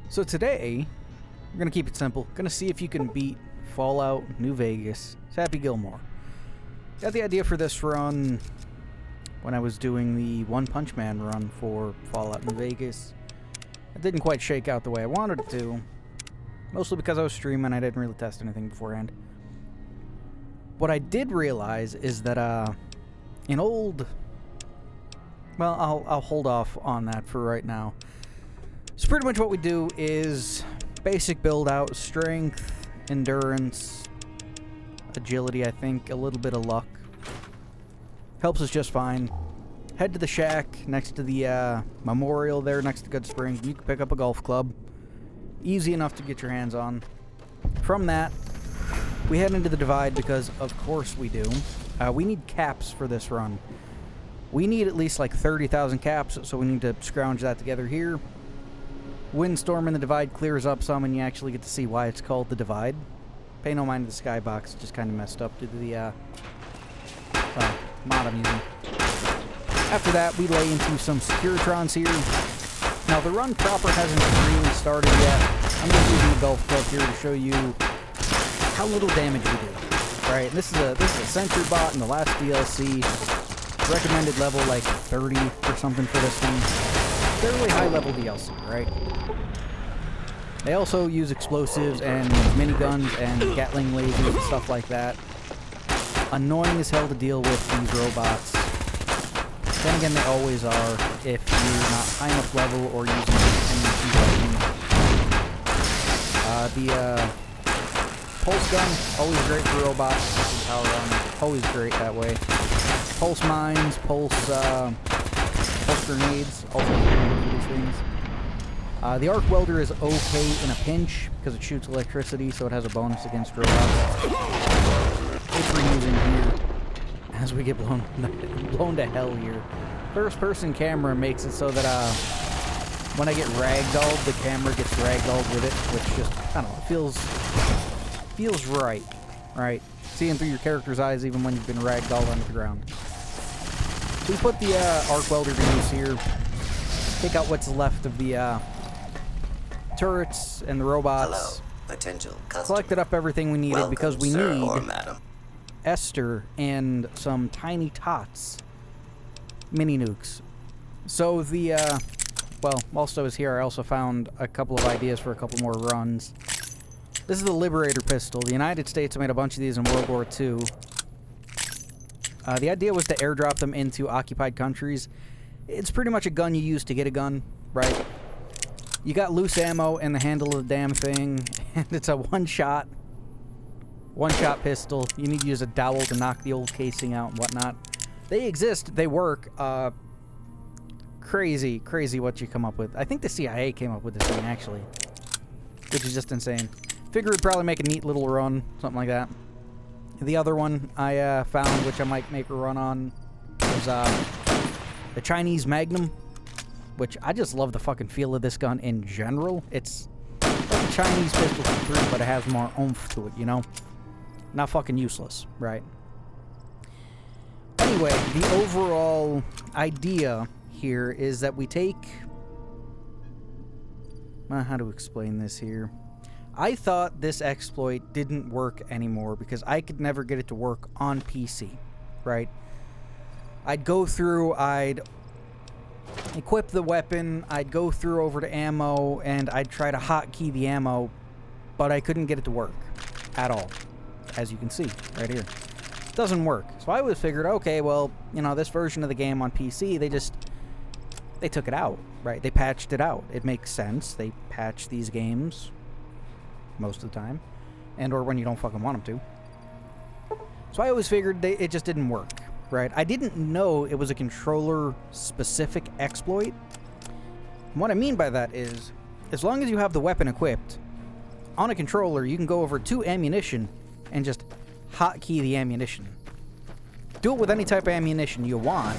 So today, we're going to keep it simple. Going to see if you can beat Fallout New Vegas. It's Happy Gilmore. Got the idea for this run when I was doing the One Punch Man run for Fallout New Vegas. It didn't quite shake out the way I wanted it to. Mostly because I was streaming, I didn't really test anything beforehand. What I did realize is that an old... Well, I'll hold off on that for right now. So pretty much what we do is basic build out, strength, endurance, agility, I think, a little bit of luck. Helps us just fine. Head to the shack next to the memorial there next to Good Spring. You can pick up a golf club. Easy enough to get your hands on. From that, we head into the Divide because of course we do. We need caps for this run. We need at least like 30,000 caps, so we need to scrounge that together here. Windstorm in the Divide clears up some, and you actually get to see why it's called the Divide. Pay no mind to the skybox, it's just kind of messed up due to the mod I'm using. After that, we lay into some Securitrons here. Now, the run proper hasn't really started yet. I'm just using the golf club here to show you how little damage we do. Right, and this is a sentry bot in the last DLC. Recommended level like 30 or something for this thing. Fairly high level DLC, right? They also use explosives and miniguns and Gatling lasers and stuff like that. Annoying as hell to deal with these robots. Then again, they always are if you're not high enough level or using the pulse gun, always great for robots. Power on, always great that way. Pulse mines, pulse grenades, also good for these things. The arc welder is okay in a pinch because it shoots electricity, so it has a bonus against robots. Which we're using here as we get blown to hell here. First-person camera makes it so that when I get ragdolled, the camera gets ragdolled with it, which just, I don't know, feels right, right? Seeing through your character's eyes even when you've been ragdolled onto the ground. So we put the arc welder to use here. Take out what's left of the turrets and the robots. Hello, potential customer. Collected up everything we needed. Welcome, because we sir need or madam. Esther and some tiny tots. Mini nukes. So the, well, whilst I was here, I also found a couple of ideas for a couple more runs. This is the Liberator pistol. The United States made a bunch of these in World War II. The idea was to airdrop them into occupied countries. It's pretty much a gun you use to get a gun, right? You got loose ammo in the handle of the damn thing, and it's a one-shot pistol. You need to use a dowel to knock the old casing out and whatnot. They exist. They work. Crazy what you come up with. I think the CIA came up with this thing, actually, which is just insane. Figure it'd probably make a neat little run, something like that. The other one I found, which I might make a run on, was the Chinese Magnum, which I just love the fucking feel of this gun in general. It's like a Chinese pistol for 3, but it has more oomph to it, you know? Not fucking useless, right? Anyway, the overall idea here is that we take... how to explain this here? I thought this exploit didn't work anymore because I could never get it to work on PC, right? I'd go through, I'd equip the weapon, I'd go through over to ammo, and I'd try to hotkey the ammo, but I couldn't get it to work at all, as you can see right here. It doesn't work. So I always figured, okay, well, you know, this version of the game on PC, they took it out, right? They patched it out. It makes sense. They patch these games most of the time, and or when you don't fucking want them to. So I always figured it just didn't work, right? I didn't know it was a controller-specific exploit. And what I mean by that is, as long as you have the weapon equipped, on a controller, you can go over to ammunition and just hotkey the ammunition. Do it with any type of ammunition you want.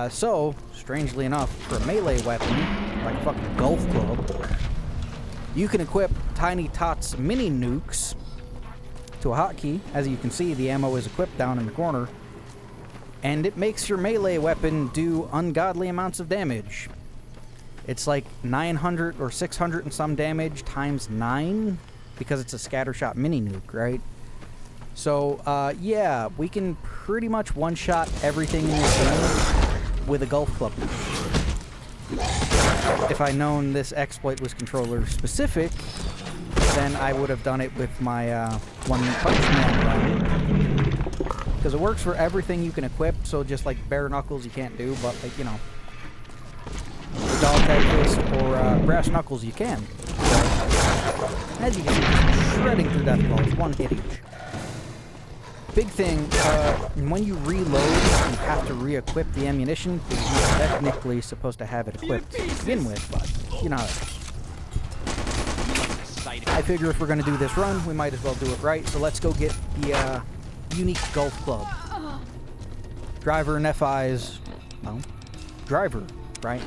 So, strangely enough, for a melee weapon, like a fucking golf club, you can equip Tiny Tots mini nukes to a hotkey. As you can see, the ammo is equipped down in the corner. And it makes your melee weapon do ungodly amounts of damage. It's like 900 or 600 and some damage times 9 because it's a scattershot mini nuke, right? So, yeah, we can pretty much one-shot everything in this game with a golf club. If I'd known this exploit was controller specific, then I would have done it with my One Punch Man run. Because it works for everything you can equip, so just like bare knuckles you can't do, but like, you know, the dog tag fist or brass knuckles you can. So, as you can see, shredding through death balls, one hit each. Big thing, when you reload, you have to re-equip the ammunition, because you're technically supposed to have it equipped to begin with, but you know how it is. I figure if we're going to do this run, we might as well do it right, so let's go get the unique golf club. Driver and FI's, well, driver, right?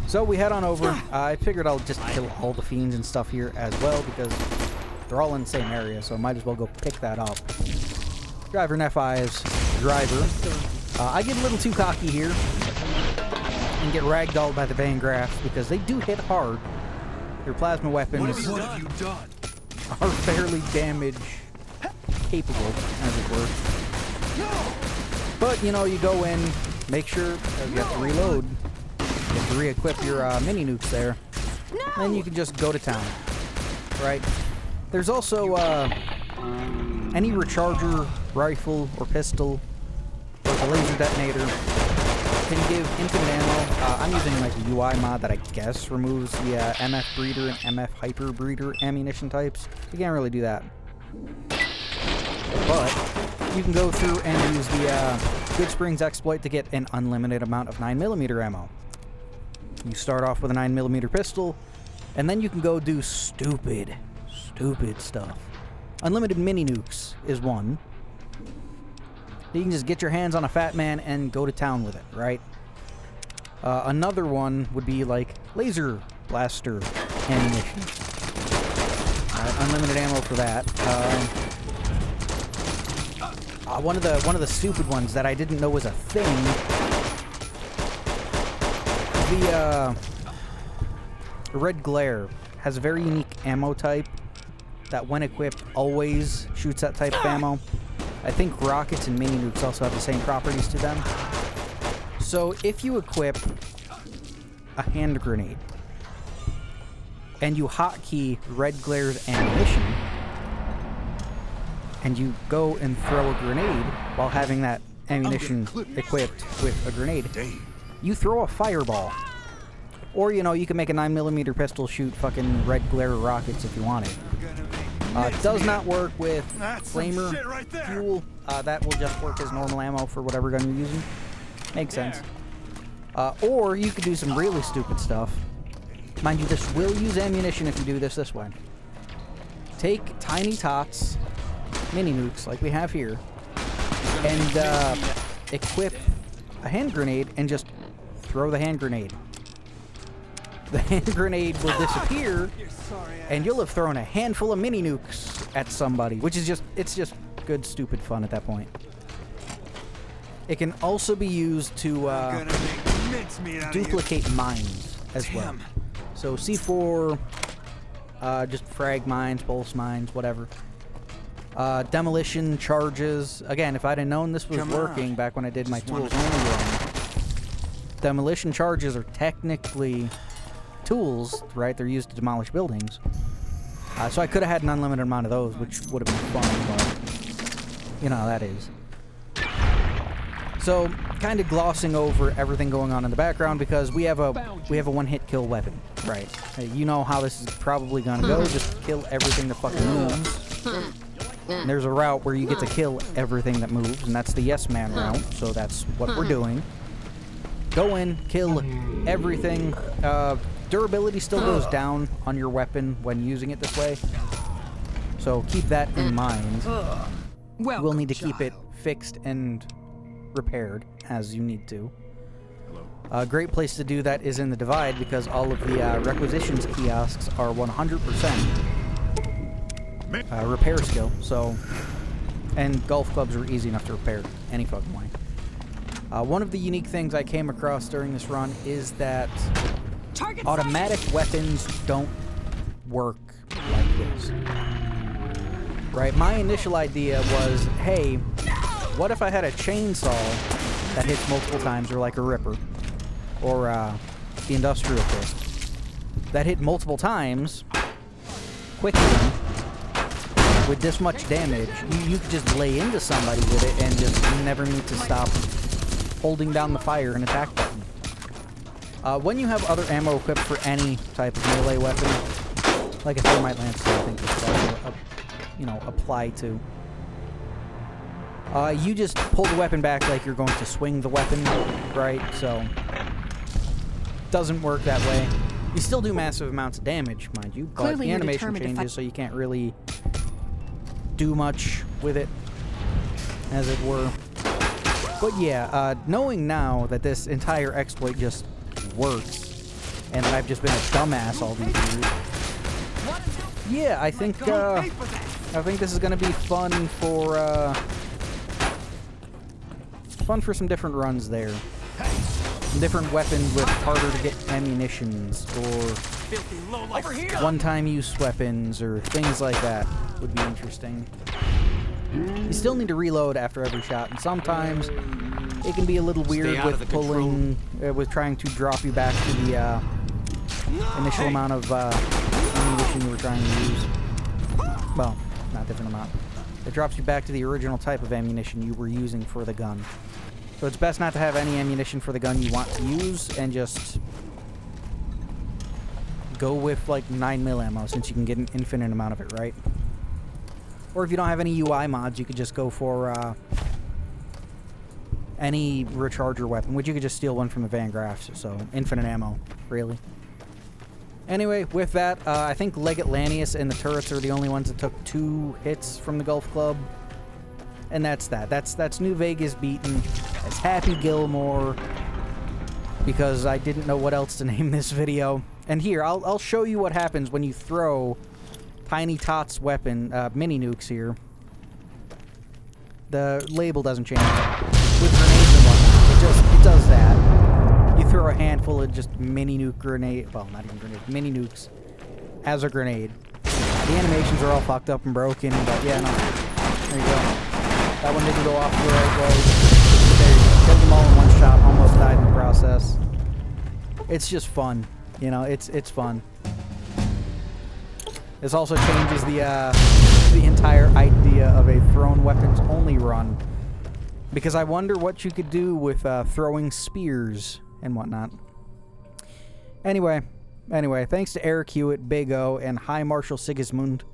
So we head on over. I figured I'll just kill all the fiends and stuff here as well, because they're all in the same area, so I might as well go pick that up. Driver and FI's driver. I get a little too cocky here and get ragdolled by the Van Graffs because they do hit hard. Their plasma weapons are fairly damage capable, as it were. But, you know, you go in, make sure you have to reload. You have to re-equip your mini nukes there. Then you can just go to town, right? There's also any recharger, rifle, or pistol, or the laser detonator can give infinite ammo. I'm using like a UI mod that I guess removes the MF breeder and MF hyper breeder ammunition types. You can't really do that. But you can go through and use the Good Springs exploit to get an unlimited amount of 9mm ammo. You start off with a 9mm pistol, and then you can go do stupid stuff. Unlimited mini nukes is one. You can just get your hands on a fat man and go to town with it, right? Another one would be like laser blaster ammunition. Unlimited ammo for that. One of the stupid ones that I didn't know was a thing. The Red Glare has a very unique ammo type that when equipped always shoots that type of ammo. I think rockets and mini nukes also have the same properties to them. So if you equip a hand grenade and you hotkey Red Glare's ammunition and you go and throw a grenade while having that ammunition equipped with a grenade, you throw a fireball. Or, you know, you can make a 9mm pistol shoot fucking Red Glare rockets if you want it. It does not work with flamer fuel. That will just work as normal ammo for whatever gun you're using. Makes sense. Or you could do some really stupid stuff. Mind you, this will use ammunition if you do this way. Take tiny tots, mini nukes like we have here, and equip a hand grenade and just throw the hand grenade. The hand grenade will disappear, and you'll have thrown a handful of mini nukes at somebody, which is just, it's just good, stupid fun at that point. It can also be used to duplicate mines as well. So C4, just frag mines, pulse mines, whatever. Demolition charges. Again, if I'd have known this was working back when I did my tools only run, demolition charges are technically tools, right? They're used to demolish buildings. So I could have had an unlimited amount of those, which would have been fun, but you know how that is. So, kind of glossing over everything going on in the background because we have a one-hit kill weapon, right? You know how this is probably gonna go. Just kill everything that fucking moves. And there's a route where you get to kill everything that moves, and that's the yes man route. So that's what we're doing. Go in, kill everything. Durability still goes down on your weapon when using it this way, so keep that in mind. We'll need to keep it fixed and repaired as you need to. A great place to do that is in the Divide because all of the requisitions kiosks are 100% repair skill, so, and golf clubs are easy enough to repair any fucking way. One of the unique things I came across during this run is that automatic weapons don't work like this. Right? My initial idea was, hey, what if I had a chainsaw that hits multiple times, or like a ripper, or the industrial fist, that hit multiple times, quickly, with this much damage, you could just lay into somebody with it and just never need to stop holding down the fire and attack button. When you have other ammo equipped for any type of melee weapon, like a thermite lancer, I think this also, apply to. You just pull the weapon back like you're going to swing the weapon, right? So, doesn't work that way. You still do massive amounts of damage, mind you, but the animation changes, so you can't really do much with it, as it were. But yeah, knowing now that this entire exploit just works, and that I've just been a dumbass all these years, yeah, I think this is gonna be fun for some different runs there. Some different weapons with harder to get ammunitions, or one-time use weapons, or things like that would be interesting. You still need to reload after every shot, and sometimes it can be a little weird with pulling, with trying to drop you back to the initial amount of ammunition you were trying to use. Well, not different amount. It drops you back to the original type of ammunition you were using for the gun. So it's best not to have any ammunition for the gun you want to use, and just go with like 9mm ammo, since you can get an infinite amount of it, right? Or if you don't have any UI mods, you could just go for any recharger weapon, which you could just steal one from the Van Graffs, so infinite ammo, really. Anyway, with that, I think Leg Atlanteus and the turrets are the only ones that took 2 hits from the Golf Club. And that's that. That's New Vegas beaten. It's Happy Gilmore, because I didn't know what else to name this video. And here, I'll show you what happens when you throw Tiny Tot's weapon, mini nukes here. The label doesn't change. With grenades and whatnot, it does that. You throw a handful of just mini nuke grenade, well, not even grenade, mini nukes as a grenade. The animations are all fucked up and broken, but yeah, no. There you go. That one didn't go off the right way. There you go. Killed them all in one shot, almost died in the process. It's just fun, you know, it's fun. This also changes the entire idea of a thrown weapons only run, because I wonder what you could do with throwing spears and whatnot. Anyway, thanks to Eric Hewitt, Big O, and High Marshal Sigismund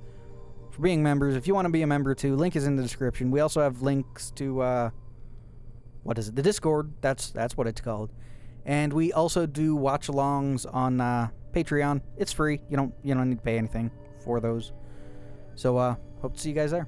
for being members. If you want to be a member too, link is in the description. We also have links to what is it? The Discord. That's what it's called. And we also do watch-alongs on Patreon. It's free. You don't need to pay anything for those. So hope to see you guys there.